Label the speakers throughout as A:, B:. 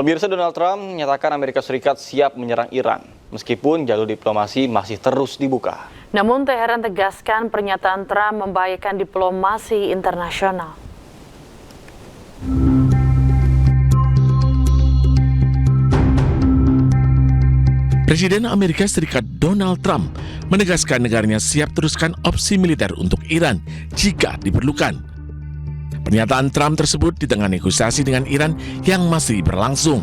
A: Pemirsa, Donald Trump menyatakan Amerika Serikat siap menyerang Iran, meskipun jalur diplomasi masih terus dibuka.
B: Namun Teheran tegaskan pernyataan Trump membahayakan diplomasi internasional.
C: Presiden Amerika Serikat Donald Trump menegaskan negaranya siap teruskan opsi militer untuk Iran jika diperlukan. Pernyataan Trump tersebut di tengah negosiasi dengan Iran yang masih berlangsung.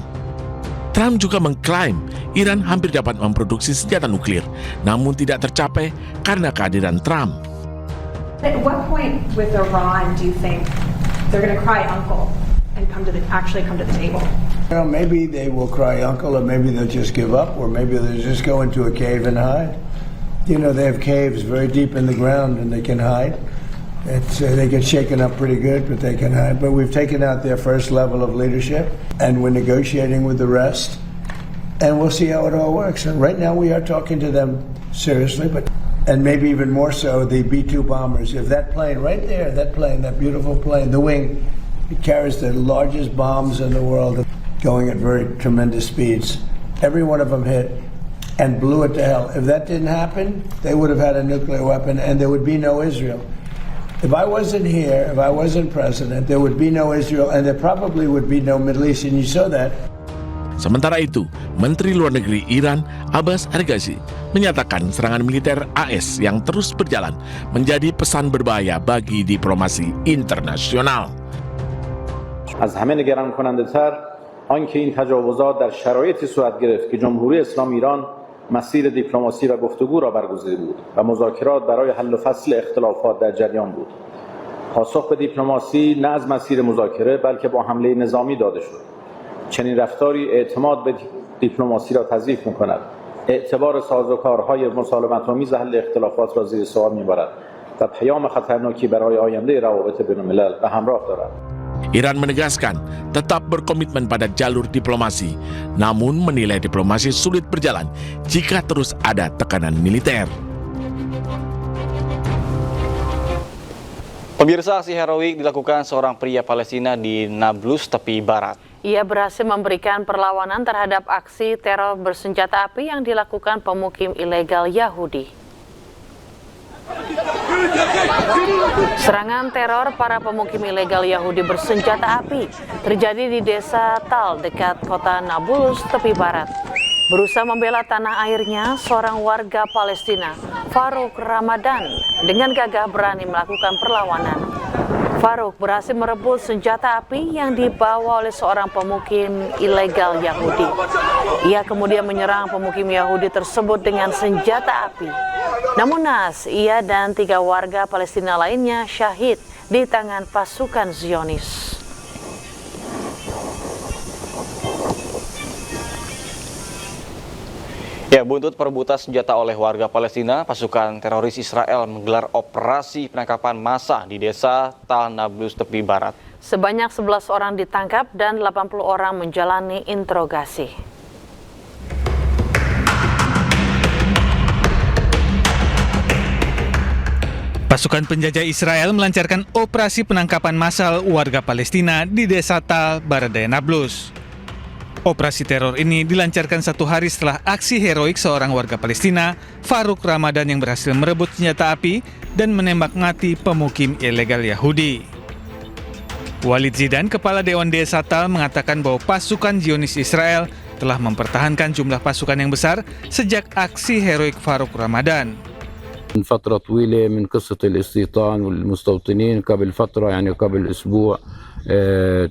C: Trump juga mengklaim Iran hampir dapat memproduksi senjata nuklir, namun tidak tercapai karena kehadiran Trump.
D: At what point with Iran do you think they're going to cry uncle and actually come to the table?
E: You know, maybe they will cry uncle, or maybe they'll just give up, or maybe they'll just go into a cave and hide. You know, they have caves very deep in the ground and they can hide. They get shaken up pretty good, but they can hide. But we've taken out their first level of leadership, and we're negotiating with the rest, and we'll see how it all works. And right now we are talking to them seriously, and maybe even more so, the B-2 bombers. If that plane right there, that beautiful plane, the wing, it carries the largest bombs in the world, going at very tremendous speeds. Every one of them hit and blew it to hell. If that didn't happen, they would have had a nuclear weapon, and there would be no Israel. If I wasn't here, if I wasn't president, there would be no Israel, and there probably would be no Middle East, and you saw that.
C: Sementara itu, Menteri Luar Negeri Iran, Abbas Araghchi, menyatakan serangan militer AS yang terus berjalan menjadi pesan berbahaya bagi diplomasi internasional.
F: از همه نگران کننده تر آنکه این تجاوزات در شرایطی صورت گرفت که جمهوری اسلامی ایران مسیر دیپلماسی و گفتگو را برگزیده بود و مذاکرات برای حل و فصل اختلافات در جریان بود. پاسخ به دیپلماسی نه از مسیر مذاکره بلکه با حمله نظامی داده شد. چنین رفتاری اعتماد به دیپلماسی را تضعیف می‌کند. اعتبار سازوکارهای مسالمت‌آمیز حل اختلافات را زیر سوال می‌برد و پیام خطرناکی برای آینده روابط بین‌الملل به همراه دارد.
C: Iran menegaskan tetap berkomitmen pada jalur diplomasi, namun menilai diplomasi sulit berjalan jika terus ada tekanan militer.
A: Pemirsa, aksi heroik dilakukan seorang pria Palestina di Nablus, tepi barat.
B: Ia berhasil memberikan perlawanan terhadap aksi teror bersenjata api yang dilakukan pemukim ilegal Yahudi. Serangan teror para pemukim ilegal Yahudi bersenjata api terjadi di desa Tal dekat kota Nablus, tepi barat. Berusaha membela tanah airnya, seorang warga Palestina, Farouk Ramadan, dengan gagah berani melakukan perlawanan. Farouk berhasil merebut senjata api yang dibawa oleh seorang pemukim ilegal Yahudi. Ia kemudian menyerang pemukim Yahudi tersebut dengan senjata api. Namun naas, ia dan 3 warga Palestina lainnya syahid di tangan pasukan Zionis.
A: Ya, buntut perebutan senjata oleh warga Palestina, pasukan teroris Israel menggelar operasi penangkapan massa di desa Tal Nablus, tepi barat.
B: Sebanyak 11 orang ditangkap dan 80 orang menjalani interogasi.
G: Pasukan penjajah Israel melancarkan operasi penangkapan massal warga Palestina di desa Tal, barat daya Nablus. Operasi teror ini dilancarkan 1 hari setelah aksi heroik seorang warga Palestina, Farouk Ramadan, yang berhasil merebut senjata api dan menembak mati pemukim ilegal Yahudi. Walid Zidan, Kepala Dewan Desa Tal, mengatakan bahwa pasukan Zionis Israel telah mempertahankan jumlah pasukan yang besar sejak aksi heroik Farouk Ramadan.
H: من فترة طويلة من قصة الاستيطان والمستوطنين قبل فترة يعني قبل أسبوع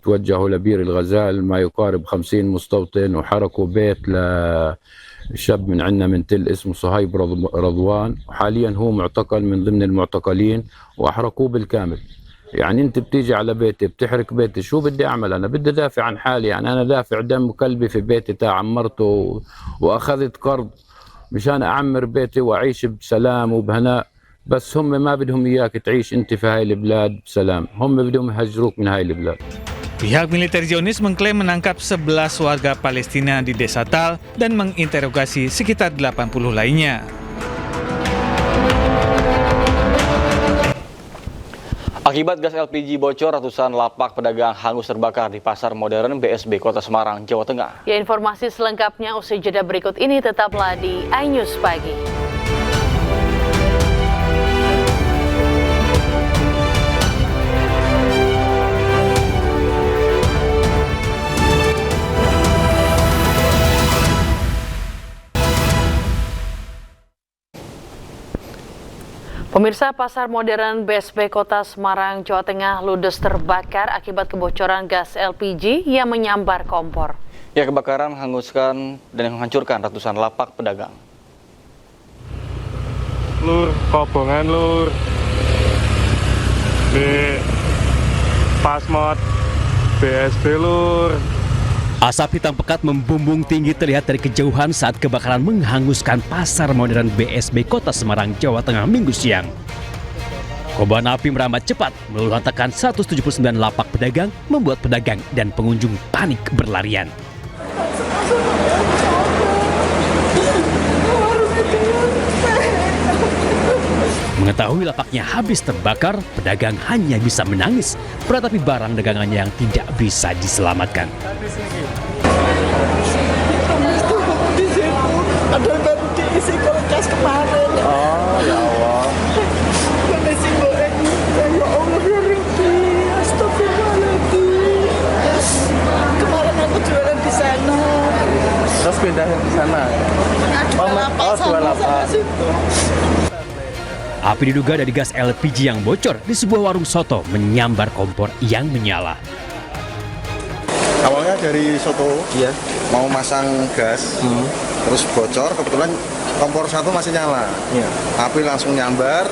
H: توجهوا لبير الغزال ما يقارب 50 مستوطن وحركوا بيت لشاب من عندنا من تل اسمه صهيب رضوان وحاليا هو معتقل من ضمن المعتقلين وأحرقوه بالكامل. يعني أنت بتيجي على بيتي بتحرق بيتي، شو بدي أعمل؟ أنا بدي دافع عن حالي، يعني أنا دافع دم كلبي في بيتي عمرته وأخذت قرض مشان أعمر بيتي وأعيش بسلام وبهناء، بس هم ما بدهم إياك تعيش أنت في هاي البلاد بسلام، هم بدهم يهجروك من هاي البلاد.
G: Pihak militer Zionis mengklaim menangkap 11 warga Palestina di desa Tal dan menginterogasi sekitar 80 lainnya.
A: Akibat gas LPG bocor, ratusan lapak pedagang hangus terbakar di Pasar Modern BSB Kota Semarang, Jawa Tengah.
B: Ya, informasi selengkapnya usai jeda berikut ini, tetaplah di iNews Pagi. Pemirsa, Pasar Modern BSB Kota Semarang, Jawa Tengah ludes terbakar akibat kebocoran gas LPG yang menyambar kompor.
A: Ya, kebakaran menghanguskan dan menghancurkan ratusan lapak pedagang.
I: Lur, kobongan lur. Di Pasmod BSB lur.
J: Asap hitam pekat membumbung tinggi terlihat dari kejauhan saat kebakaran menghanguskan Pasar Modern BSB Kota Semarang, Jawa Tengah Minggu siang. Kobaran api merambat cepat, meluluhlantakan 179 lapak pedagang, membuat pedagang dan pengunjung panik berlarian. Mengetahui lapaknya habis terbakar, pedagang hanya bisa menangis, meratapi barang dagangannya yang tidak bisa diselamatkan.
K: Ada baru diisi kulkas kemarin.
I: Oh, ya Allah.
K: Kondisi goreng. Ya Allah, ya Rabbi. Astagfirullahaladzim. Kemarin aku jualan di sana.
I: Terus pindah ke sana?
K: Jual apa?
J: Api diduga dari gas LPG yang bocor di sebuah warung soto menyambar kompor yang menyala.
L: Awalnya dari soto, mau masang gas, terus bocor, kebetulan kompor satu masih nyala. Api langsung nyambar.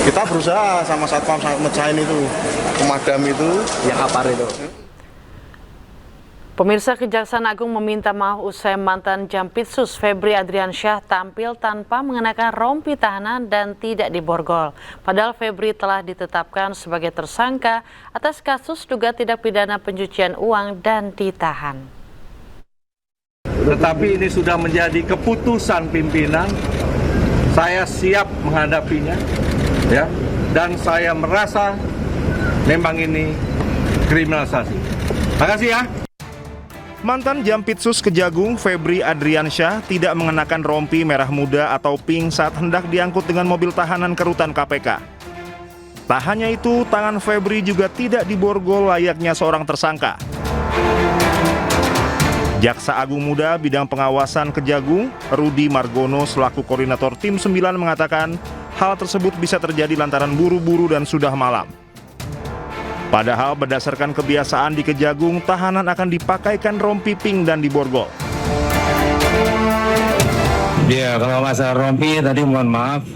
L: Kita berusaha sama satpam mecahin itu, pemadam itu, yang apar itu.
B: Pemirsa, Kejaksaan Agung meminta maaf usai mantan Jampitsus Febri Adriansyah tampil tanpa mengenakan rompi tahanan dan tidak diborgol. Padahal Febri telah ditetapkan sebagai tersangka atas kasus dugaan tindak pidana pencucian uang dan ditahan.
M: Tetapi ini sudah menjadi keputusan pimpinan, saya siap menghadapinya, ya, dan saya merasa memang ini kriminalisasi. Terima kasih ya.
N: Mantan Jampitsus Kejagung Febri Adriansyah tidak mengenakan rompi merah muda atau pink saat hendak diangkut dengan mobil tahanan ke rutan KPK. Tak hanya itu, tangan Febri juga tidak diborgol layaknya seorang tersangka. Jaksa Agung Muda Bidang Pengawasan Kejagung, Rudi Margono selaku koordinator Tim 9 mengatakan hal tersebut bisa terjadi lantaran buru-buru dan sudah malam. Padahal berdasarkan kebiasaan di Kejagung, tahanan akan dipakaikan rompi pink dan diborgol.
O: Ya, kalau masalah rompi tadi mohon maaf,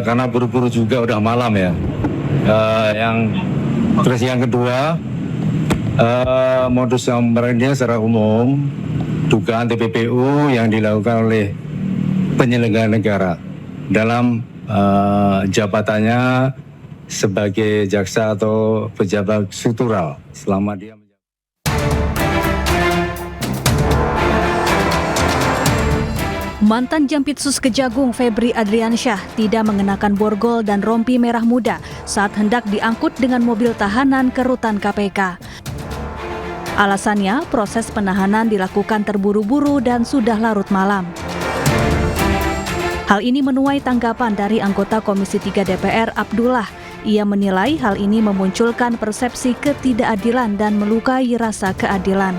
O: karena buru-buru juga udah malam ya. Terus yang kedua, modus operandinya secara umum, dugaan TPPU yang dilakukan oleh penyelenggara negara dalam jabatannya sebagai jaksa atau pejabat struktural selama dia menjabat.
P: Mantan Jampitsus Kejagung Febri Adriansyah tidak mengenakan borgol dan rompi merah muda saat hendak diangkut dengan mobil tahanan ke rutan KPK. Alasannya, proses penahanan dilakukan terburu-buru dan sudah larut malam. Hal ini menuai tanggapan dari anggota Komisi 3 DPR Abdullah. Ia menilai hal ini memunculkan persepsi ketidakadilan dan melukai rasa keadilan.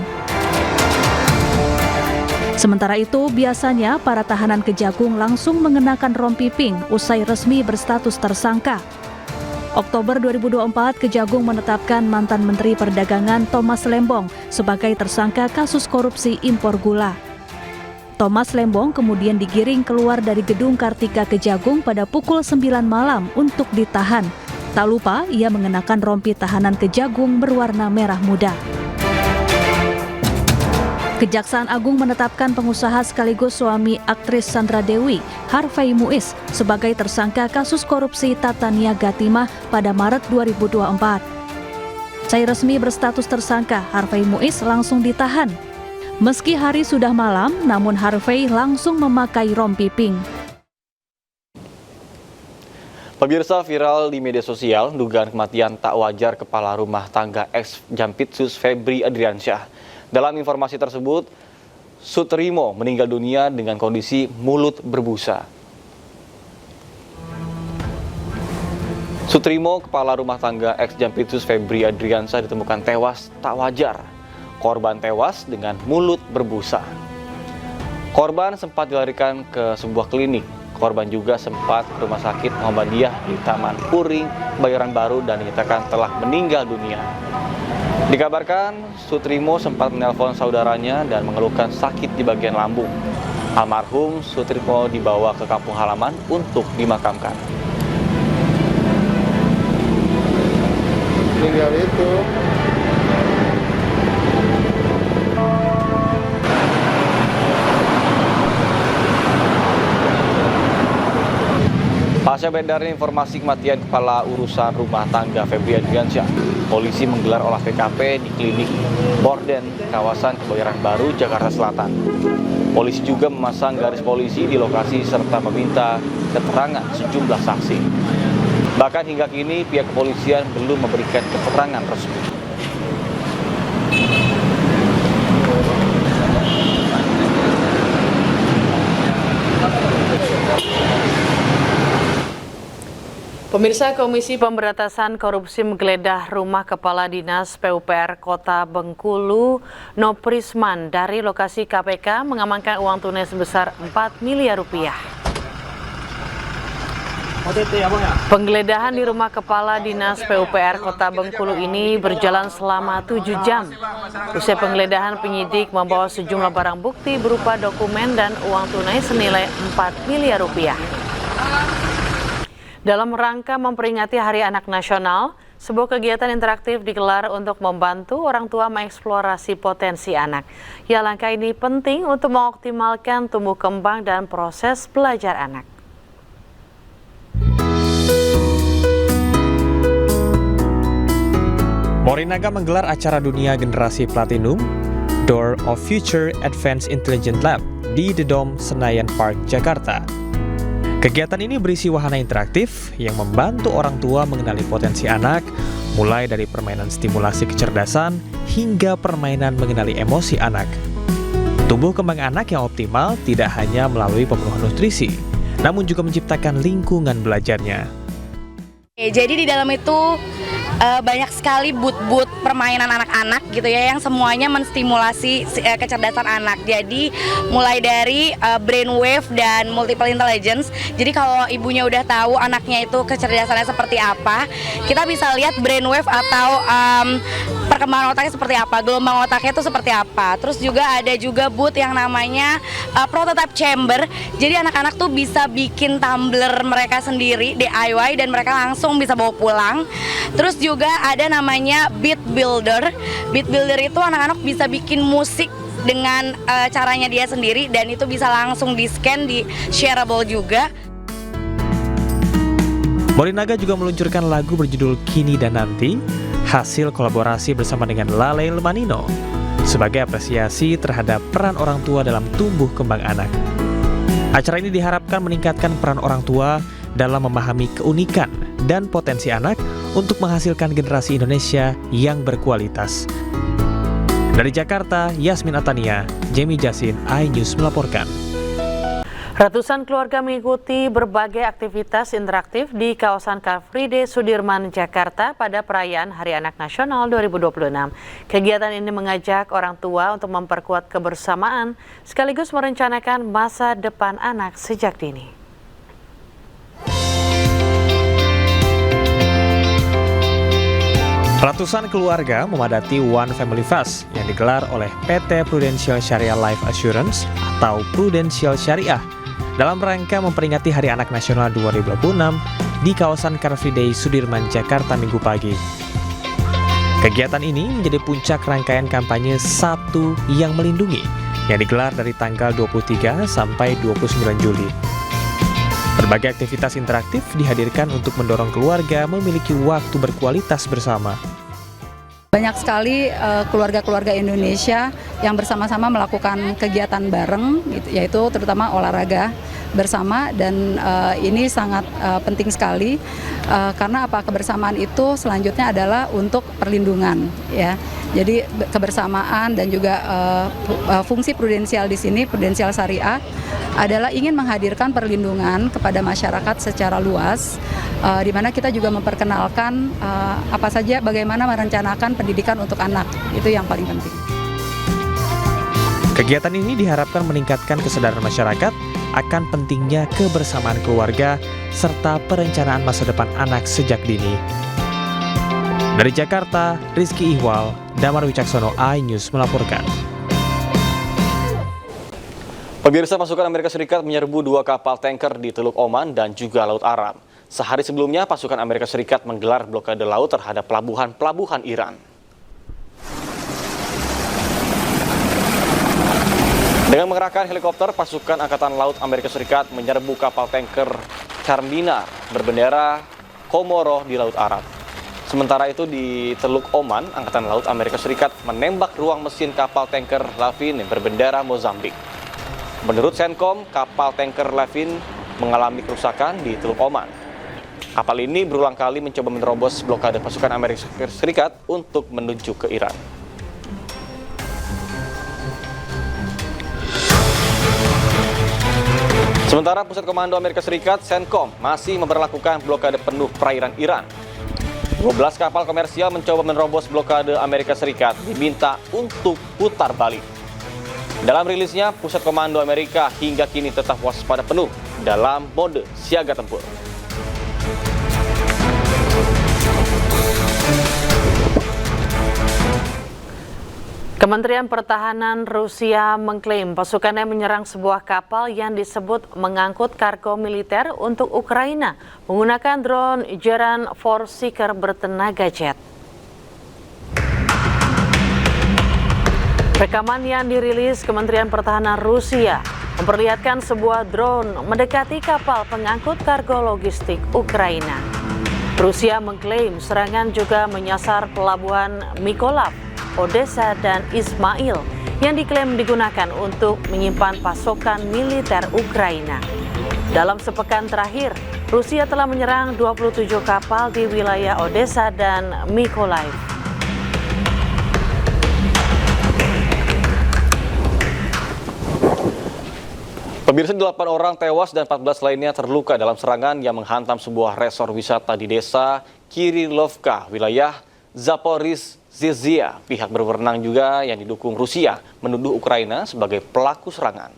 P: Sementara itu, biasanya para tahanan Kejagung langsung mengenakan rompi pink usai resmi berstatus tersangka. Oktober 2024, Kejagung menetapkan mantan Menteri Perdagangan Thomas Lembong sebagai tersangka kasus korupsi impor gula. Thomas Lembong kemudian digiring keluar dari gedung Kartika Kejagung pada pukul 9 malam untuk ditahan. Tak lupa, ia mengenakan rompi tahanan Kejagung berwarna merah muda. Kejaksaan Agung menetapkan pengusaha sekaligus suami aktris Sandra Dewi, Harvey Muiz, sebagai tersangka kasus korupsi tata niaga timah pada Maret 2024. Usai resmi berstatus tersangka, Harvey Muiz langsung ditahan. Meski hari sudah malam, namun Harvey langsung memakai rompi pink.
A: Pemirsa, viral di media sosial dugaan kematian tak wajar kepala rumah tangga ex Jampitsus Febri Adriansyah. Dalam informasi tersebut, Sutrimo meninggal dunia dengan kondisi mulut berbusa. Sutrimo, kepala rumah tangga ex Jampitsus Febri Adriansyah, ditemukan tewas tak wajar. Korban tewas dengan mulut berbusa. Korban sempat dilarikan ke sebuah klinik. Korban juga sempat ke rumah sakit Muhammadiyah di Taman Puring, Kebayoran Baru dan dinyatakan telah meninggal dunia. Dikabarkan Sutrimo sempat menelpon saudaranya dan mengeluhkan sakit di bagian lambung. Almarhum Sutrimo dibawa ke kampung halaman untuk dimakamkan.
L: Tinggal itu.
A: Pasca beredarnya informasi kematian kepala urusan rumah tangga Febri Adriansyah, polisi menggelar olah TKP di klinik Borden, kawasan Kebayoran Baru, Jakarta Selatan. Polisi juga memasang garis polisi di lokasi serta meminta keterangan sejumlah saksi. Bahkan hingga kini pihak kepolisian belum memberikan keterangan resmi.
B: Pemirsa, Komisi Pemberantasan Korupsi menggeledah rumah Kepala Dinas PUPR Kota Bengkulu, Noprisman. Dari lokasi KPK mengamankan uang tunai sebesar 4 miliar rupiah. Penggeledahan di rumah Kepala Dinas PUPR Kota Bengkulu ini berjalan selama 7 jam. Usai penggeledahan, penyidik membawa sejumlah barang bukti berupa dokumen dan uang tunai senilai 4 miliar rupiah. Dalam rangka memperingati Hari Anak Nasional, sebuah kegiatan interaktif digelar untuk membantu orang tua mengeksplorasi potensi anak. Ya, langkah ini penting untuk mengoptimalkan tumbuh kembang dan proses belajar anak.
Q: Morinaga menggelar acara dunia generasi platinum, Door of Future Advanced Intelligent Lab di The Dome, Senayan Park, Jakarta. Kegiatan ini berisi wahana interaktif yang membantu orang tua mengenali potensi anak, mulai dari permainan stimulasi kecerdasan hingga permainan mengenali emosi anak. Tumbuh kembang anak yang optimal tidak hanya melalui pemenuhan nutrisi, namun juga menciptakan lingkungan belajarnya.
R: Jadi di dalam itu banyak sekali but-but permainan anak-anak gitu ya, yang semuanya menstimulasi kecerdasan anak. Jadi mulai dari brainwave dan multiple intelligence. Jadi kalau ibunya udah tahu anaknya itu kecerdasannya seperti apa, kita bisa lihat brainwave atau perkembangan otaknya seperti apa, gelombang otaknya itu seperti apa. Terus juga ada juga booth yang namanya prototype chamber. Jadi anak-anak tuh bisa bikin tumbler mereka sendiri DIY dan mereka langsung bisa bawa pulang. Terus juga ada namanya Beat Builder. Beat Builder itu anak-anak bisa bikin musik dengan caranya dia sendiri dan itu bisa langsung di-scan, di-shareable juga.
Q: Morinaga juga meluncurkan lagu berjudul Kini dan Nanti, hasil kolaborasi bersama dengan Lale Lemanino, sebagai apresiasi terhadap peran orang tua dalam tumbuh kembang anak. Acara ini diharapkan meningkatkan peran orang tua dalam memahami keunikan dan potensi anak untuk menghasilkan generasi Indonesia yang berkualitas. Dari Jakarta, Yasmin Atania, Jamie Jasin, iNews melaporkan.
B: Ratusan keluarga mengikuti berbagai aktivitas interaktif di kawasan Car Free Day Sudirman, Jakarta pada perayaan Hari Anak Nasional 2026. Kegiatan ini mengajak orang tua untuk memperkuat kebersamaan sekaligus merencanakan masa depan anak sejak dini.
Q: Ratusan keluarga memadati One Family Fest yang digelar oleh PT Prudential Syariah Life Assurance atau Prudential Syariah dalam rangka memperingati Hari Anak Nasional 2026 di kawasan Car Free Day Sudirman, Jakarta Minggu pagi. Kegiatan ini menjadi puncak rangkaian kampanye Satu yang Melindungi yang digelar dari tanggal 23 sampai 29 Juli. Berbagai aktivitas interaktif dihadirkan untuk mendorong keluarga memiliki waktu berkualitas bersama.
S: Banyak sekali keluarga-keluarga Indonesia yang bersama-sama melakukan kegiatan bareng, yaitu terutama olahraga. bersama dan ini sangat penting sekali karena apa, kebersamaan itu selanjutnya adalah untuk perlindungan ya. Jadi kebersamaan dan juga fungsi prudensial di sini, prudensial syariah adalah ingin menghadirkan perlindungan kepada masyarakat secara luas, di mana kita juga memperkenalkan apa saja, bagaimana merencanakan pendidikan untuk anak, itu yang paling penting.
Q: Kegiatan ini diharapkan meningkatkan kesadaran masyarakat akan pentingnya kebersamaan keluarga serta perencanaan masa depan anak sejak dini. Dari Jakarta, Rizky Ihwal, Damar Wicaksono, iNews melaporkan.
A: Pemirsa, pasukan Amerika Serikat menyerbu 2 kapal tanker di Teluk Oman dan juga Laut Aram. Sehari sebelumnya, pasukan Amerika Serikat menggelar blokade laut terhadap pelabuhan-pelabuhan Iran. Dengan mengerahkan helikopter, pasukan Angkatan Laut Amerika Serikat menyerbu kapal tanker Charminar berbendera Komoro di Laut Arab. Sementara itu di Teluk Oman, Angkatan Laut Amerika Serikat menembak ruang mesin kapal tanker Lavin berbendera Mozambik. Menurut Senkom, kapal tanker Lavin mengalami kerusakan di Teluk Oman. Kapal ini berulang kali mencoba menerobos blokade pasukan Amerika Serikat untuk menuju ke Iran. Sementara Pusat Komando Amerika Serikat, Senkom, masih memperlakukan blokade penuh perairan Iran. 12 kapal komersial mencoba menerobos blokade Amerika Serikat, diminta untuk putar balik. Dalam rilisnya, Pusat Komando Amerika hingga kini tetap waspada penuh dalam mode siaga tempur.
B: Kementerian Pertahanan Rusia mengklaim pasukannya menyerang sebuah kapal yang disebut mengangkut kargo militer untuk Ukraina menggunakan drone Geran 4 Seeker bertenaga jet. Rekaman yang dirilis Kementerian Pertahanan Rusia memperlihatkan sebuah drone mendekati kapal pengangkut kargo logistik Ukraina. Rusia mengklaim serangan juga menyasar pelabuhan Mykolaiv, Odessa, dan Ismail yang diklaim digunakan untuk menyimpan pasokan militer Ukraina. Dalam sepekan terakhir, Rusia telah menyerang 27 kapal di wilayah Odessa dan Mykolaiv.
A: Pemirsa, 8 orang tewas dan 14 lainnya terluka dalam serangan yang menghantam sebuah resor wisata di desa Kirilovka, wilayah Zaporizhzhia. Pihak berwenang juga yang didukung Rusia menuduh Ukraina sebagai pelaku serangan.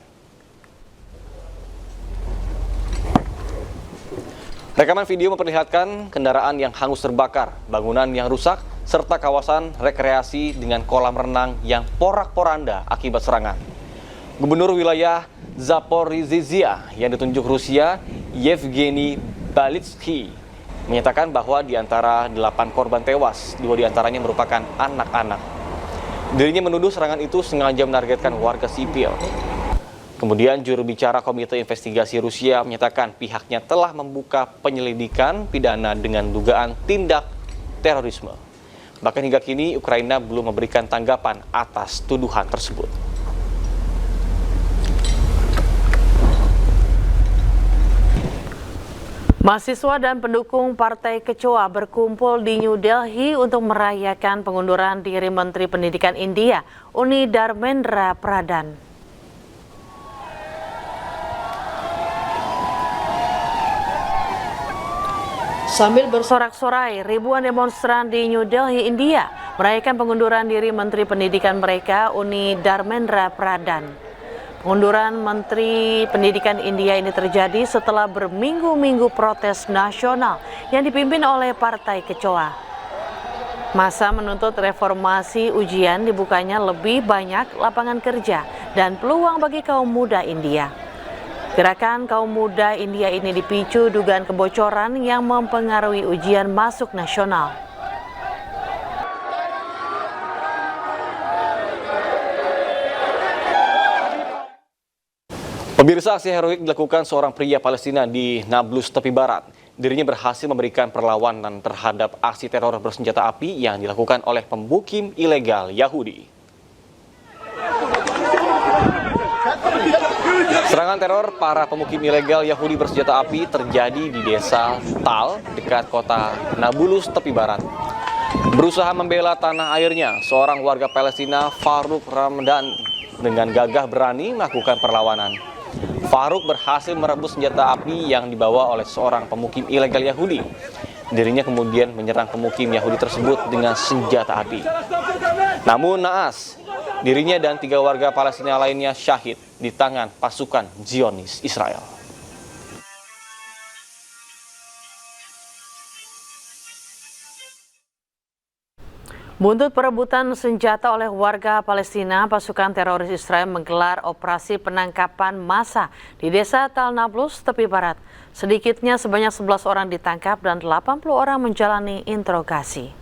A: Rekaman video memperlihatkan kendaraan yang hangus terbakar, bangunan yang rusak, serta kawasan rekreasi dengan kolam renang yang porak-poranda akibat serangan. Gubernur wilayah Zaporizhzhia yang ditunjuk Rusia, Yevgeny Balitsky, menyatakan bahwa di antara 8 korban tewas, 2 diantaranya merupakan anak-anak. Dirinya menuduh serangan itu sengaja menargetkan warga sipil. Kemudian juru bicara Komite Investigasi Rusia menyatakan pihaknya telah membuka penyelidikan pidana dengan dugaan tindak terorisme. Bahkan hingga kini Ukraina belum memberikan tanggapan atas tuduhan tersebut.
B: Mahasiswa dan pendukung Partai Kecoa berkumpul di New Delhi untuk merayakan pengunduran diri Menteri Pendidikan India, Uni Dharmendra Pradhan. Sambil bersorak-sorai, ribuan demonstran di New Delhi, India, merayakan pengunduran diri Menteri Pendidikan mereka, Uni Dharmendra Pradhan. Pengunduran Menteri Pendidikan India ini terjadi setelah berminggu-minggu protes nasional yang dipimpin oleh Partai Kecoa. Massa menuntut reformasi ujian, dibukanya lebih banyak lapangan kerja dan peluang bagi kaum muda India. Gerakan kaum muda India ini dipicu dugaan kebocoran yang mempengaruhi ujian masuk nasional.
A: Pemirsa, aksi heroik dilakukan seorang pria Palestina di Nablus, tepi barat. Dirinya berhasil memberikan perlawanan terhadap aksi teror bersenjata api yang dilakukan oleh pemukim ilegal Yahudi. Serangan Serangan teror para pemukim ilegal Yahudi bersenjata api terjadi di desa Tal dekat kota Nablus, tepi barat. Berusaha membela tanah airnya, seorang warga Palestina, Faruk Ramadan, dengan gagah berani melakukan perlawanan. Faruk berhasil merebut senjata api yang dibawa oleh seorang pemukim ilegal Yahudi. Dirinya kemudian menyerang pemukim Yahudi tersebut dengan senjata api. Namun naas, dirinya dan 3 warga Palestina lainnya syahid di tangan pasukan Zionis Israel.
B: Buntut perebutan senjata oleh warga Palestina, pasukan teroris Israel menggelar operasi penangkapan massa di desa Tal Nablus, tepi barat. Sedikitnya sebanyak 11 orang ditangkap dan 80 orang menjalani interogasi.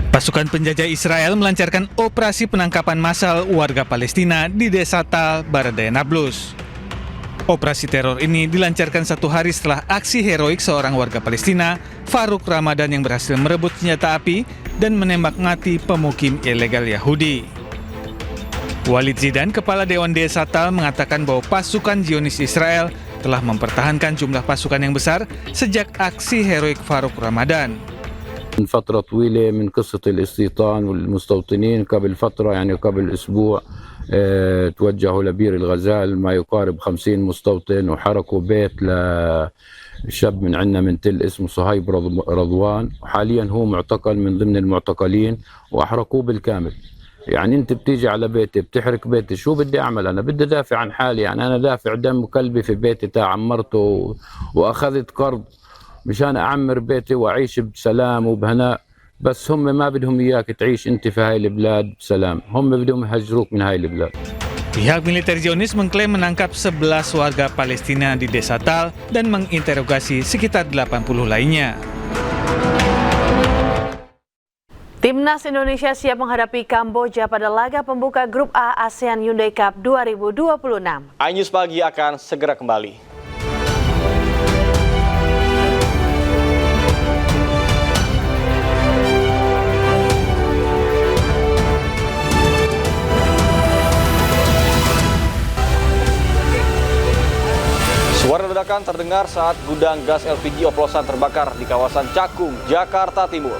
G: Pasukan penjajah Israel melancarkan operasi penangkapan massal warga Palestina di desa Tal Baradaya Nablus. Operasi teror ini dilancarkan 1 hari setelah aksi heroik seorang warga Palestina, Faruk Ramadan, yang berhasil merebut senjata api dan menembak mati pemukim ilegal Yahudi. Walid Zidan, Kepala Dewan Desa Tal, mengatakan bahwa pasukan Zionis Israel telah mempertahankan jumlah pasukan yang besar sejak aksi heroik Faruk Ramadan.
H: من فترة طويلة من قصة الاستيطان والمستوطنين قبل فترة يعني قبل أسبوع توجهوا لبير الغزال ما يقارب 50 مستوطن وحركوا بيت لشاب من عندنا من تل اسمه صهيب رضوان، وحاليا هو معتقل من ضمن المعتقلين وأحرقوه بالكامل. يعني أنت بتيجي على بيتي بتحرق بيتي، شو بدي أعمل؟ أنا بدي دافع عن حالي، يعني أنا دافع دم كلبي في بيتي عمرته وأخذت قرض مشان أعمر بيتي وأعيش بسلام وبهناء، بس هم ما بدهم إياك تعيش أنت في هاي البلاد بسلام، هم بدهم يهجروك من هاي البلاد.
G: Pihak militer Zionis mengklaim menangkap 11 warga Palestina di desa Tal dan menginterogasi sekitar 80 lainnya.
B: Timnas Indonesia siap menghadapi Kamboja pada laga pembuka Grup A ASEAN Hyundai Cup 2026.
A: iNews Pagi akan segera kembali. Suara ledakan terdengar saat gudang gas LPG oplosan terbakar di kawasan Cakung, Jakarta Timur.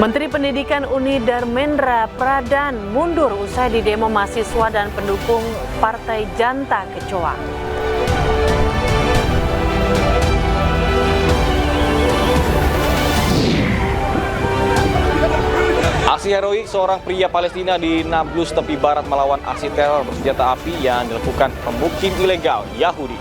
B: Menteri Pendidikan Uni Dharmendra Pradhan mundur usai didemo mahasiswa dan pendukung Partai Janta Kecoa.
A: Aksi heroik seorang pria Palestina di Nablus, tepi barat melawan aksi teror bersenjata api yang dilakukan pemukim ilegal Yahudi.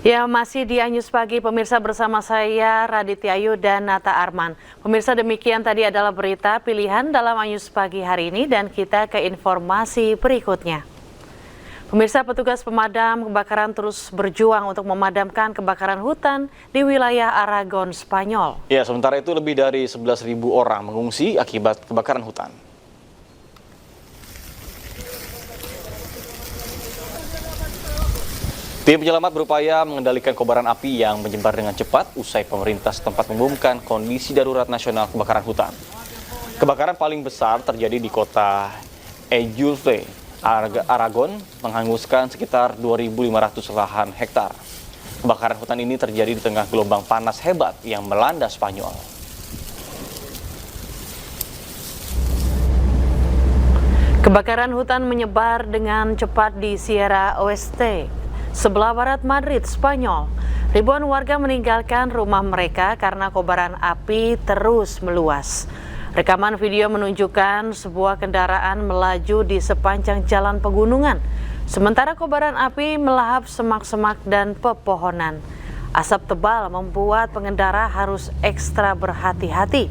B: Ya, masih di iNews Pagi, pemirsa, bersama saya Raditya Ayu dan Nata Arman. Pemirsa, demikian tadi adalah berita pilihan dalam iNews Pagi hari ini, dan kita ke informasi berikutnya. Pemirsa, petugas pemadam kebakaran terus berjuang untuk memadamkan kebakaran hutan di wilayah Aragon, Spanyol.
A: Ya, sementara itu lebih dari 11.000 orang mengungsi akibat kebakaran hutan. Tim penyelamat berupaya mengendalikan kobaran api yang menyebar dengan cepat usai pemerintah setempat mengumumkan kondisi darurat nasional kebakaran hutan. Kebakaran paling besar terjadi di kota Ejulfe, Aragon, menghanguskan sekitar 2.500 lahan hektar. Kebakaran hutan ini terjadi di tengah gelombang panas hebat yang melanda Spanyol.
B: Kebakaran hutan menyebar dengan cepat di Sierra Oeste, sebelah barat Madrid, Spanyol. Ribuan warga meninggalkan rumah mereka karena kobaran api terus meluas. Rekaman video menunjukkan sebuah kendaraan melaju di sepanjang jalan pegunungan, sementara kobaran api melahap semak-semak dan pepohonan. Asap tebal membuat pengendara harus ekstra berhati-hati.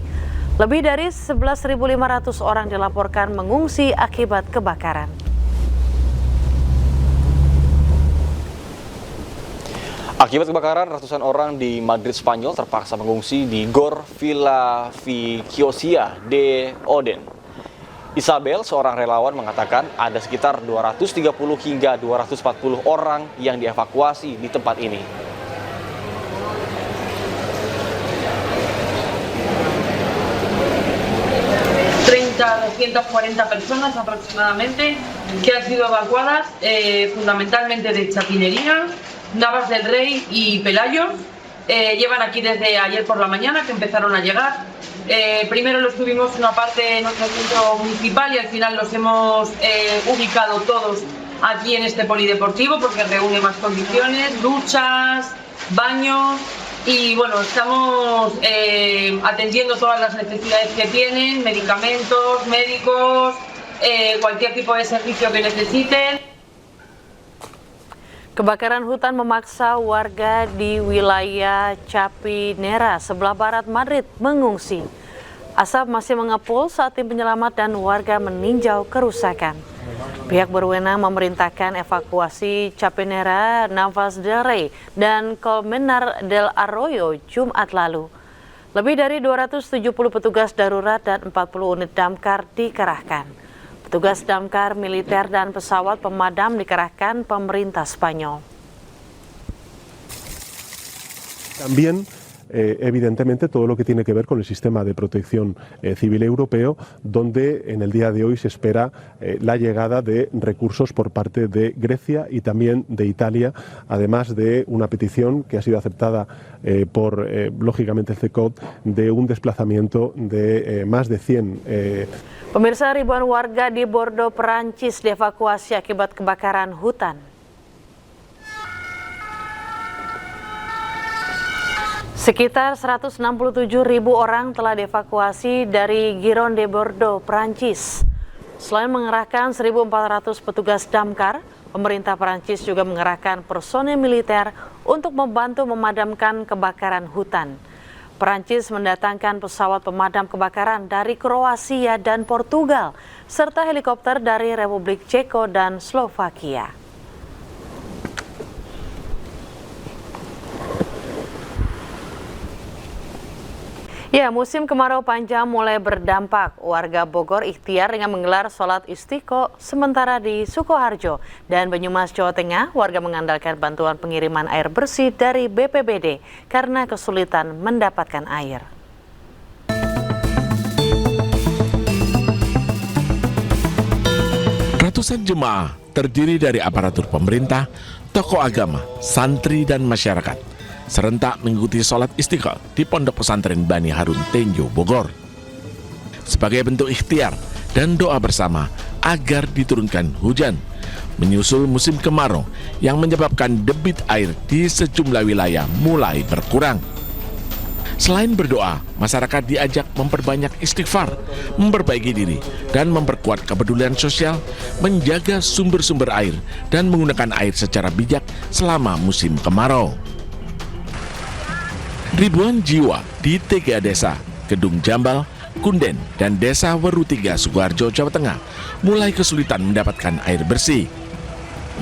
B: Lebih dari 11.500 orang dilaporkan mengungsi akibat kebakaran.
A: Akibat kebakaran, ratusan orang di Madrid, Spanyol terpaksa mengungsi di Gor Villa Viciosia de Oden. Isabel, seorang relawan, mengatakan ada sekitar 230 hingga 240 orang yang dievakuasi di tempat ini.
T: 240 personas aproximadamente que han sido evacuadas fundamentalmente de Chapinería, Navas del Rey y Pelayo. Llevan aquí desde ayer por la mañana que empezaron a llegar. Primero los tuvimos una parte en nuestro centro municipal y al final los hemos ubicado todos aquí en este polideportivo porque reúne más condiciones, duchas, baños. Y bueno, estamos atendiendo todas las necesidades que tienen, medicamentos, médicos, cualquier tipo de servicio que necesiten.
B: Kebakaran hutan memaksa warga di wilayah Chapinera, sebelah barat Madrid, mengungsi. Asap masih mengepul saat tim penyelamat dan warga meninjau kerusakan. Pihak berwenang memerintahkan evakuasi Chapinera, Navas del Rey, dan Colmenar del Arroyo Jumat lalu. Lebih dari 270 petugas darurat dan 40 unit damkar dikerahkan. Petugas damkar militer dan pesawat pemadam dikerahkan pemerintah Spanyol.
U: También evidentemente todo lo que tiene que ver con el sistema de protección civil europeo, donde en el día de hoy se espera la llegada de recursos por parte de Grecia y también de Italia, además de una petición que ha sido aceptada por, lógicamente, el CECOT, de un desplazamiento de más de 100.
B: Pemirsa, ribuan warga di Bordeaux, Perancis dievakuasi akibat kebakaran hutan. Sekitar 167.000 orang telah dievakuasi dari Gironde, Bordeaux, Perancis. Selain mengerahkan 1.400 petugas damkar, pemerintah Perancis juga mengerahkan personel militer untuk membantu memadamkan kebakaran hutan. Perancis mendatangkan pesawat pemadam kebakaran dari Kroasia dan Portugal, serta helikopter dari Republik Ceko dan Slovakia. Ya, musim kemarau panjang mulai berdampak. Warga Bogor ikhtiar dengan menggelar sholat istiqo sementara di Sukoharjo dan Banyumas, Jawa Tengah. Warga mengandalkan bantuan pengiriman air bersih dari BPBD karena kesulitan mendapatkan air.
C: Ratusan jemaah terdiri dari aparatur pemerintah, tokoh agama, santri, dan masyarakat serentak mengikuti sholat istiqo di Pondok Pesantren Bani Harun Tenjo, Bogor. Sebagai bentuk ikhtiar dan doa bersama agar diturunkan hujan, menyusul musim kemarau yang menyebabkan debit air di sejumlah wilayah mulai berkurang. Selain berdoa, masyarakat diajak memperbanyak istighfar, memperbaiki diri, dan memperkuat kepedulian sosial, menjaga sumber-sumber air, dan menggunakan air secara bijak selama musim kemarau. Ribuan jiwa di 3 desa, Kedung Jambal, Kunden, dan Desa Weru 3, Sukoharjo, Jawa Tengah, mulai kesulitan mendapatkan air bersih.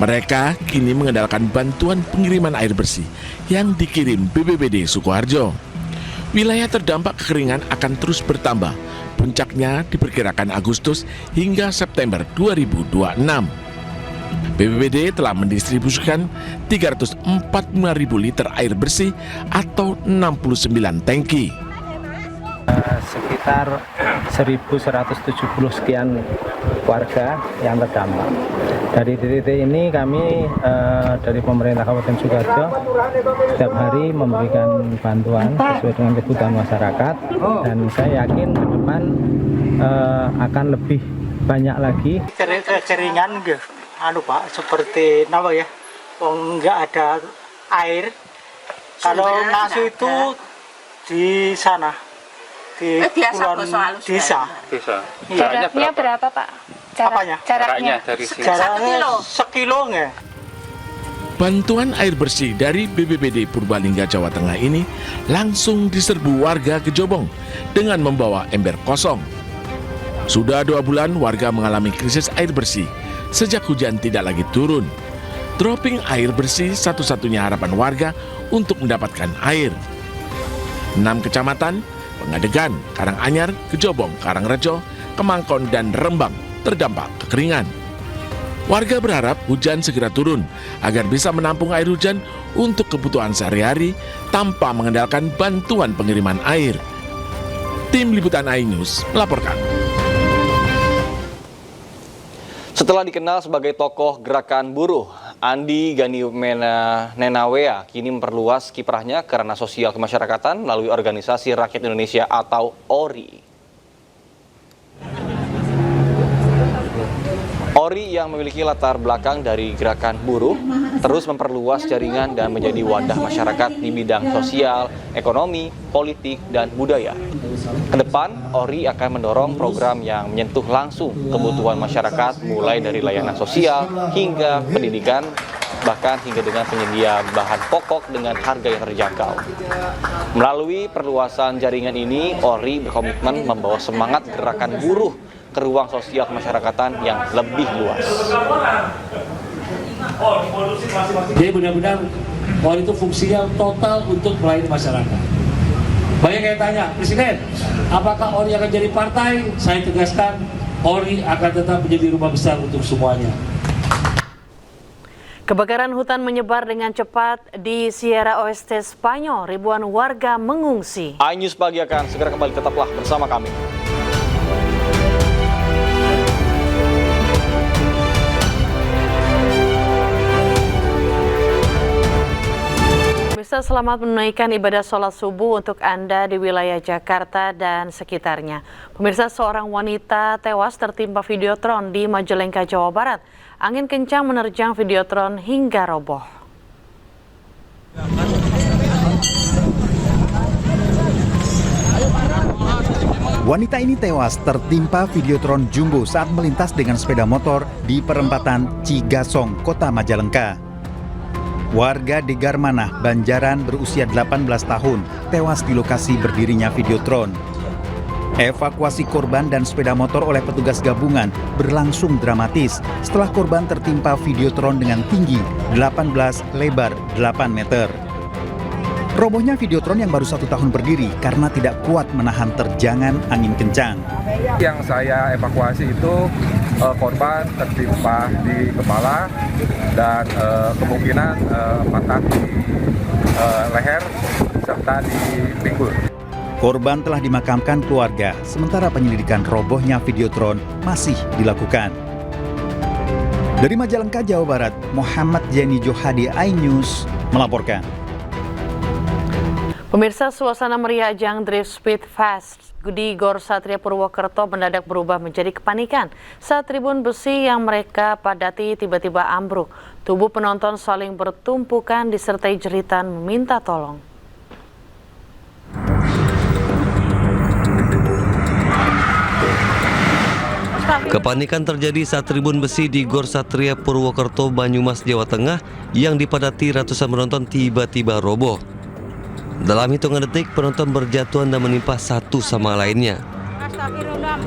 C: Mereka kini mengandalkan bantuan pengiriman air bersih yang dikirim BPBD Sukoharjo. Wilayah terdampak kekeringan akan terus bertambah, puncaknya diperkirakan Agustus hingga September 2026. BPBD telah mendistribusikan 345.000 liter air bersih atau 69 tangki.
V: Sekitar 1.170 sekian warga yang terdampak. Dari titik ini kami dari pemerintah Kabupaten Sukoharjo setiap hari memberikan bantuan sesuai dengan kebutuhan masyarakat, dan saya yakin ke depan akan lebih banyak lagi.
W: Kekeringan Pak, seperti apa ya, nggak ada air. Kalau nasu itu di sana, di Kulon Desa.
R: Jaraknya berapa, Pak? Jaraknya
W: dari sini. Jaraknya sekilo nggak?
C: Bantuan air bersih dari BPBD Purbalingga, Jawa Tengah ini langsung diserbu warga Kejobong dengan membawa ember kosong. Sudah 2 bulan warga mengalami krisis air bersih sejak hujan tidak lagi turun. Dropping air bersih satu-satunya harapan warga untuk mendapatkan air. 6 kecamatan, Pengadegan, Karanganyar, Kejobong, Karangrejo, Kemangkon, dan Rembang terdampak kekeringan. Warga berharap hujan segera turun agar bisa menampung air hujan untuk kebutuhan sehari-hari tanpa mengandalkan bantuan pengiriman air. Tim Liputan iNews melaporkan.
A: Setelah dikenal sebagai tokoh gerakan buruh, Andi Gani Nenawea kini memperluas kiprahnya ke ranah sosial kemasyarakatan melalui Organisasi Rakyat Indonesia atau ORI. ORI yang memiliki latar belakang dari gerakan buruh terus memperluas jaringan dan menjadi wadah masyarakat di bidang sosial, ekonomi, politik, dan budaya. Kedepan, ORI akan mendorong program yang menyentuh langsung kebutuhan masyarakat mulai dari layanan sosial hingga pendidikan, bahkan hingga dengan penyedia bahan pokok dengan harga yang terjangkau. Melalui perluasan jaringan ini, ORI berkomitmen membawa semangat gerakan buruh ke ruang sosial kemasyarakatan yang lebih luas.
D: Jadi benar-benar ORI itu fungsinya total untuk melayani masyarakat. Banyak yang tanya, Presiden, apakah ORI akan jadi partai? Saya tegaskan, ORI akan tetap menjadi rumah besar untuk semuanya.
B: Kebakaran hutan menyebar dengan cepat di Sierra Oeste, Spanyol. Ribuan warga mengungsi.
A: iNews Pagi akan segera kembali, tetaplah bersama kami.
B: Pemirsa, selamat menunaikan ibadah sholat subuh untuk Anda di wilayah Jakarta dan sekitarnya. Pemirsa, seorang wanita tewas tertimpa Videotron di Majalengka, Jawa Barat. Angin kencang menerjang Videotron hingga roboh.
E: Wanita ini tewas tertimpa Videotron jumbo saat melintas dengan sepeda motor di perempatan Cigasong, Kota Majalengka. Warga Degarmanah, Banjaran berusia 18 tahun tewas di lokasi berdirinya Videotron. Evakuasi korban dan sepeda motor oleh petugas gabungan berlangsung dramatis setelah korban tertimpa Videotron dengan tinggi 18, lebar 8 meter. Robohnya Videotron yang baru 1 tahun berdiri karena tidak kuat menahan terjangan angin kencang.
F: Yang saya evakuasi itu korban tertimpa di kepala dan kemungkinan patah di leher serta di pinggul.
E: Korban telah dimakamkan keluarga, sementara penyelidikan robohnya Videotron masih dilakukan. Dari Majalengka, Jawa Barat, Muhammad Jeni Johadi, iNews melaporkan.
B: Pemirsa, suasana meriah ajang Drift Speed Fest di Gor Satria Purwokerto mendadak berubah menjadi kepanikan saat tribun besi yang mereka padati tiba-tiba ambruk. Tubuh penonton saling bertumpukan disertai jeritan meminta tolong.
X: Kepanikan terjadi saat tribun besi di Gor Satria Purwokerto, Banyumas, Jawa Tengah yang dipadati ratusan penonton tiba-tiba roboh. Dalam hitungan detik, penonton berjatuhan dan menimpa satu sama lainnya.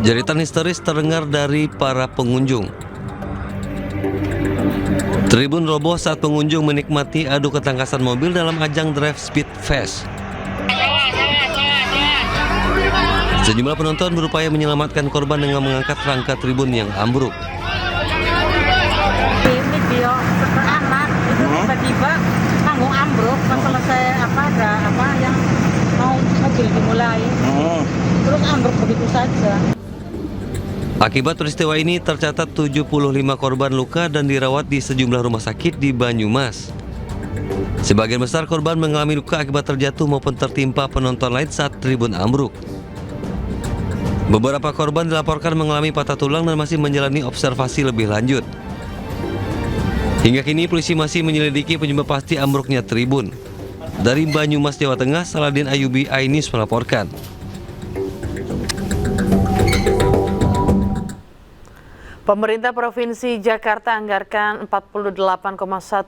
X: Jeritan histeris terdengar dari para pengunjung. Tribun roboh saat pengunjung menikmati adu ketangkasan mobil dalam ajang Drive Speed Fest. Sejumlah penonton berupaya menyelamatkan korban dengan mengangkat rangka tribun yang ambruk.
Y: Video anak itu tiba-tiba panggung ambruk, pas selesai ada yang mau mobil dimulai, terus ambruk begitu saja.
X: Akibat peristiwa ini tercatat 75 korban luka dan dirawat di sejumlah rumah sakit di Banyumas. Sebagian besar korban mengalami luka akibat terjatuh maupun tertimpa penonton lain saat tribun ambruk. Beberapa korban dilaporkan mengalami patah tulang dan masih menjalani observasi lebih lanjut. Hingga kini polisi masih menyelidiki penyebab pasti ambruknya tribun. Dari Banyumas, Jawa Tengah, Saladin Ayubi, iNews melaporkan.
B: Pemerintah Provinsi Jakarta anggarkan 48,1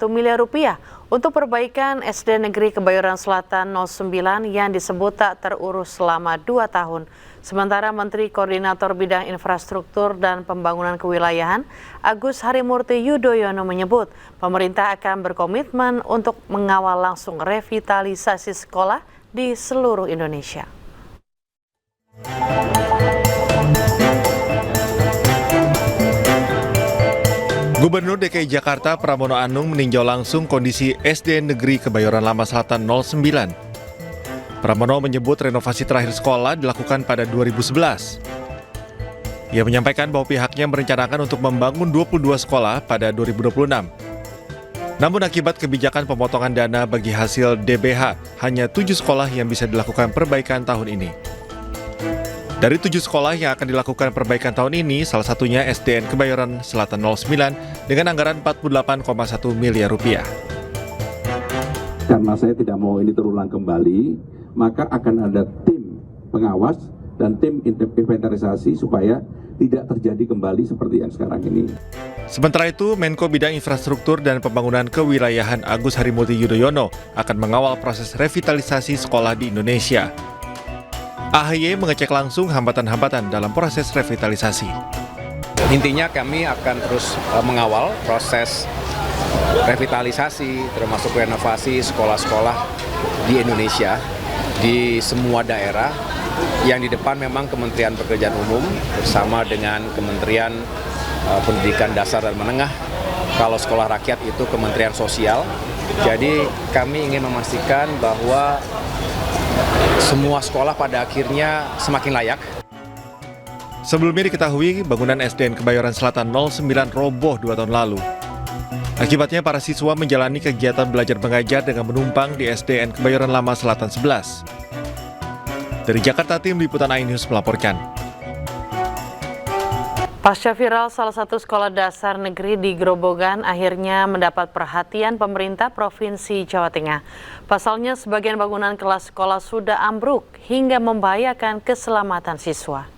B: miliar rupiah untuk perbaikan SD Negeri Kebayoran Selatan 09 yang disebut tak terurus selama 2 tahun. Sementara Menteri Koordinator Bidang Infrastruktur dan Pembangunan Kewilayahan Agus Harimurti Yudhoyono menyebut pemerintah akan berkomitmen untuk mengawal langsung revitalisasi sekolah di seluruh Indonesia.
I: Gubernur DKI Jakarta Pramono Anung meninjau langsung kondisi SD Negeri Kebayoran Lama Selatan 09. Pramono menyebut renovasi terakhir sekolah dilakukan pada 2011. Ia menyampaikan bahwa pihaknya merencanakan untuk membangun 22 sekolah pada 2026. Namun akibat kebijakan pemotongan dana bagi hasil DBH, hanya 7 sekolah yang bisa dilakukan perbaikan tahun ini. Dari 7 sekolah yang akan dilakukan perbaikan tahun ini, salah satunya SDN Kebayoran Selatan 09 dengan anggaran 48,1 miliar rupiah.
J: Karena saya tidak mau ini terulang kembali, maka akan ada tim pengawas dan tim inventarisasi supaya tidak terjadi kembali seperti yang sekarang ini.
I: Sementara itu, Menko Bidang Infrastruktur dan Pembangunan Kewilayahan Agus Harimurti Yudhoyono akan mengawal proses revitalisasi sekolah di Indonesia. AHY mengecek langsung hambatan-hambatan dalam proses revitalisasi.
K: Intinya kami akan terus mengawal proses revitalisasi termasuk renovasi sekolah-sekolah di Indonesia di semua daerah. Yang di depan memang Kementerian Pekerjaan Umum bersama dengan Kementerian Pendidikan Dasar dan Menengah. Kalau sekolah rakyat itu Kementerian Sosial. Jadi kami ingin memastikan bahwa semua sekolah pada akhirnya semakin layak.
I: Sebelumnya diketahui bangunan SDN Kebayoran Selatan 09 roboh 2 tahun lalu. Akibatnya para siswa menjalani kegiatan belajar mengajar dengan menumpang di SDN Kebayoran Lama Selatan 11. Dari Jakarta, tim Liputan iNews melaporkan.
B: Pasca viral salah satu sekolah dasar negeri di Grobogan akhirnya mendapat perhatian pemerintah Provinsi Jawa Tengah. Pasalnya sebagian bangunan kelas sekolah sudah ambruk hingga membahayakan keselamatan siswa.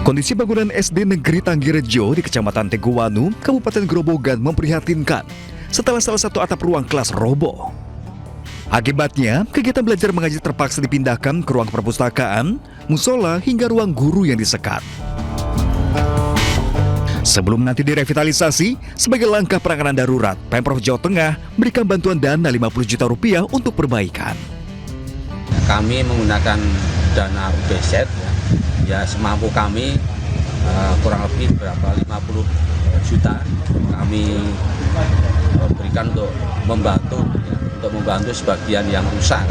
M: Kondisi bangunan SD Negeri Tanggirejo di Kecamatan Teguwanu, Kabupaten Grobogan memprihatinkan setelah salah satu atap ruang kelas roboh. Akibatnya, kegiatan belajar mengajar terpaksa dipindahkan ke ruang perpustakaan, musola, hingga ruang guru yang disekat. Sebelum nanti direvitalisasi, sebagai langkah penanganan darurat, Pemprov Jawa Tengah berikan bantuan dana 50 juta rupiah untuk perbaikan.
N: Kami menggunakan dana UBZ, ya semampu kami, kurang lebih berapa 50 juta kami berikan untuk membantu sebagian yang rusak.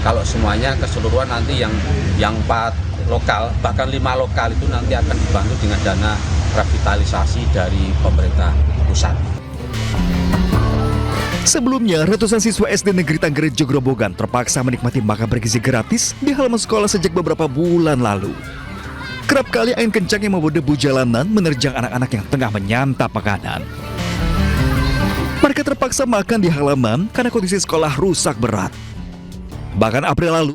N: Kalau semuanya keseluruhan nanti yang 4 lokal bahkan 5 lokal itu nanti akan dibantu dengan dana revitalisasi dari pemerintah pusat.
M: Sebelumnya, ratusan siswa SD Negeri Tanggirejo Grobogan terpaksa menikmati makan bergizi gratis di halaman sekolah sejak beberapa bulan lalu. Kerap kali angin kencang yang membawa debu jalanan menerjang anak-anak yang tengah menyantap makanan. Mereka terpaksa makan di halaman karena kondisi sekolah rusak berat. Bahkan April lalu,